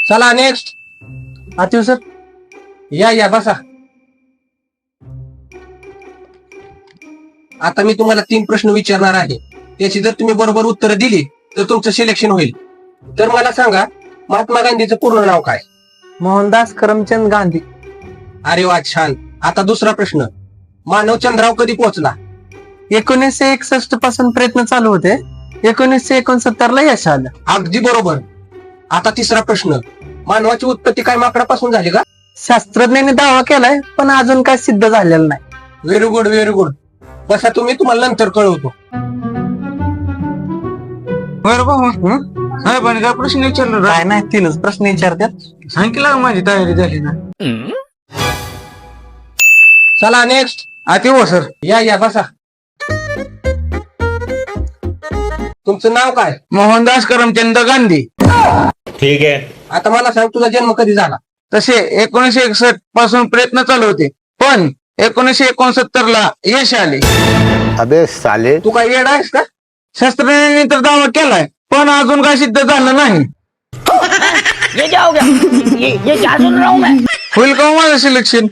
चला next. आतिव sir. या बसा. आता मी तुम्हाला 3 प्रश्न विचारणार आहे. त्याची जर तुम्ही बरोबर उत्तर दिली तर तुमचं सिलेक्शन होईल. तर मला सांगा, महात्मा गांधीचं पूर्ण नाव काय? मोहनदास करमचंद गांधी. अरे वा, छान. आता दुसरा प्रश्न. मानव चंद्रावर कधी पोहोचला? 1961 पासून प्रयत्न चालू होते. 1969 ला यश आलं. अगदी बरोबर. आता तिसरा प्रश्न. मानवाची उत्पत्ती काय माकडापासून झाली का? शास्त्रज्ञांनी दावा केलाय पण अजून काय सिद्ध झालेलं नाही. Very good, very good. बसा तुम्ही, तुम्हाला नंतर कळवतो. बरं भाऊ, साहेबांनी काय प्रश्न विचारला? काय नाही, 3च प्रश्न विचारतात. सांगितलं का माझी तयारी झाली ना? चला नेक्स्ट. आती हो सर. या बसा. तुमचं नाव काय? मोहनदास करमचंद गांधी. ठीक है. आता मला सांग, तुझा जन्म कधी झाला? तसे 1961 पासून प्रयत्न चालू होते, पण 1969 ला यश आले. अबे साले. तू काय येडा आहेस का? शास्त्रज्ञांनी तर दावा केलाय पण अजून काय सिद्ध झालं नाही. ये क्या हो गया? ये क्या सुन रहा हूँ मैं? होईल का हो माझं सिलेक्शन?